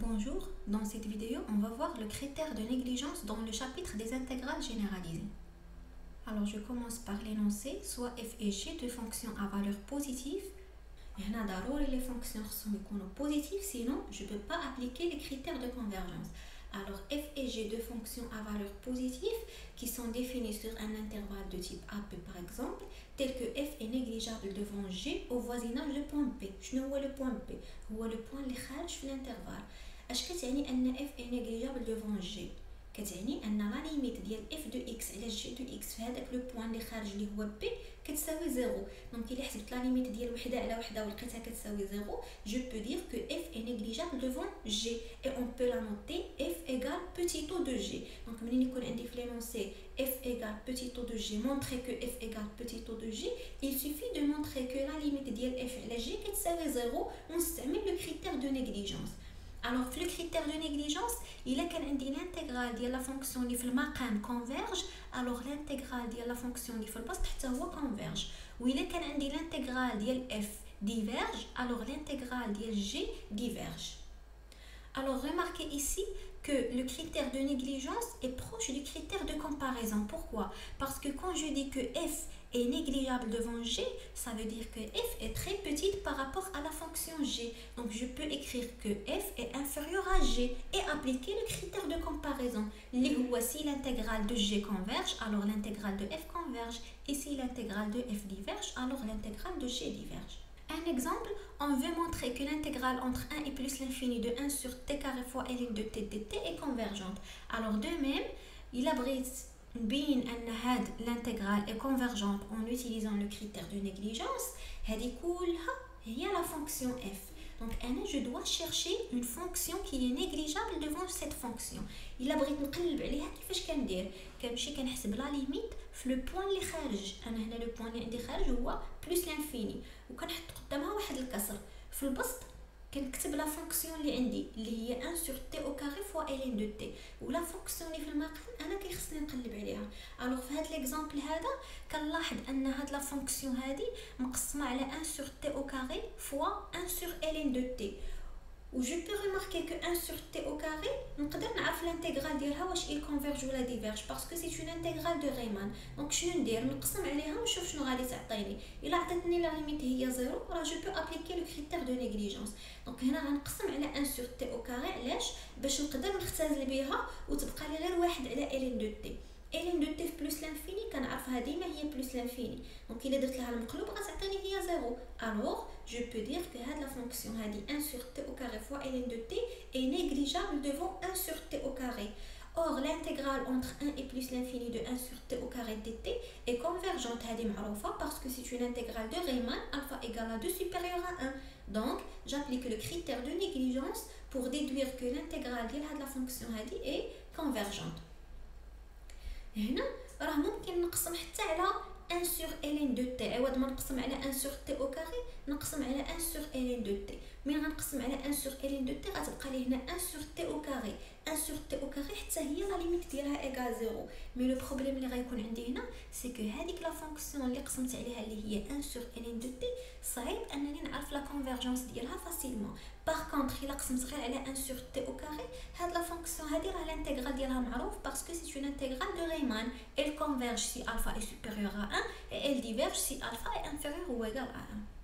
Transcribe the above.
Bonjour, dans cette vidéo, on va voir le critère de négligence dans le chapitre des intégrales généralisées. Alors je commence par l'énoncé, soit f et g de fonctions à valeur positive. هنا ضروري les fonctions sont positives, sinon je ne peux pas appliquer les critères de convergence. Alors f et g de fonctions à valeur positive qui sont définies sur un intervalle de type AP par exemple, tel que f est négligeable devant g au voisinage de point P. شنو هو le point P؟ هو le point اللي خارج في l'intervalle. اش كتعني ان f est négligeable devant g؟ كتعني ان لا ليميت ديال f de x على g de x في هذاك لو بوين اللي خارج اللي هو b كتساوي 0. دونك الا حسبت لا ليميت ديال وحده على وحده ولقيتها كتساوي 0, je peux dire que f est négligeable devant g et on peut la noter f égale petit o de g. Donc منين يكون عندي في l'énoncé f égale petit o de g, montrer que f égale petit o de g, il suffit de montrer que la limite ديال f على g كتساوي 0 ونستعمل le critère de négligence. Alors, le critère de négligence, il est l'intégrale de la fonction qui fait le maqam converge, alors l'intégrale de la fonction qui fait le poste converge. Ou il est l'intégrale de f diverge, alors l'intégrale de g diverge. Alors, remarquez ici que le critère de négligence est proche du critère de comparaison. Pourquoi? Parce que quand je dis que f est négligeable devant g, ça veut dire que f est très petite par rapport à la fonction g. Donc je peux écrire que f est inférieur à g et appliquer le critère de comparaison. Si l'intégrale de g converge, alors l'intégrale de f converge. Et si l'intégrale de f diverge, alors l'intégrale de g diverge. Un exemple, on veut montrer que l'intégrale entre 1 et plus l'infini de 1 sur t carré fois ln de t dt est convergente. Alors de même, il abrite bien l'intégrale est convergente en utilisant le critère de négligence. Il y a la fonction f. Donc je dois chercher une fonction qui est négligeable devant cette fonction. Il abrite نقلب عليها كيفاش كندير كنمشي كنحسب لا ليميت في لو بوين اللي خارج. انا هنا لو بوين اللي عندي خارج هو بلس لانفيني وكنحط قدامها واحد الكسر. في البسط كنكتب لا فونكسيون اللي عندي اللي هي 1 sur t au carré fois ln de t, ولا فونكسيون اللي في المقام انا كيخصني نقلب عليها. الوغ في هذا ليكزامبل هذا كنلاحظ ان هاد لا فونكسيون هذه مقسمه على 1 sur t au carré fois 1 sur ln de t. و je peux remarquer que 1 sur t au carré نقدر نعرف الانتيغرال ديالها واش اي كونفيرج ولا ديفيرج باسكو سي اون انتيغرال دو ريمان. دونك شنو ندير؟ نقسم عليها ونشوف شنو غادي تعطيني. الا عطاتني لا ليميت هي 0 راه جو بو ابليكي لو كريتير دو نيغليجونس. دونك هنا غنقسم على 1 sur t au carré علاش؟ باش نقدر نختزل بها وتبقى لي غير 1 على ln de t. ln de t في بلس لانفيني كنعرفها ديما هي بلس لانفيني. دونك الا درت لها المقلوب غتعطيني هي 0. الوغ je peux dire que la fonction 1 sur t au carré fois ln de t est négligeable devant 1 sur t au carré. Or, l'intégrale entre 1 et plus l'infini de 1 sur t au carré dt est convergente parce que c'est une intégrale de Riemann, alpha égale à 2 supérieur à 1. Donc, j'applique le critère de négligence pour déduire que l'intégrale de la fonction est convergente. هنا راه ممكن نقسم حتى على 1 sur ln de t. عوض ما نقسم على 1 sur t au carré نقسم على 1 sur ln de t. ملي غنقسم على 1 sur ln de t غتبقى لي هنا 1 sur t au carré. 1 sur t au carré حتى هي لا ليميت ديالها ايغال 0. مي لو بروبليم اللي غيكون عندي هنا سي كو هذيك لا فونكسيون اللي قسمت عليها اللي هي 1 sur ln de t صعيب انني نعرف لا كونفيرجونس ديالها فاسيلمون. باغ كونطخ الا قسمت غير على 1 sur t au carré هاد لا فونكسيون هادي راه الانتيغرال ديالها معروف باسكو سي اون انتيغرال دو ريمان. Elle converge si alpha est supérieur à 1 et elle diverge si alpha est inférieur ou égal à 1.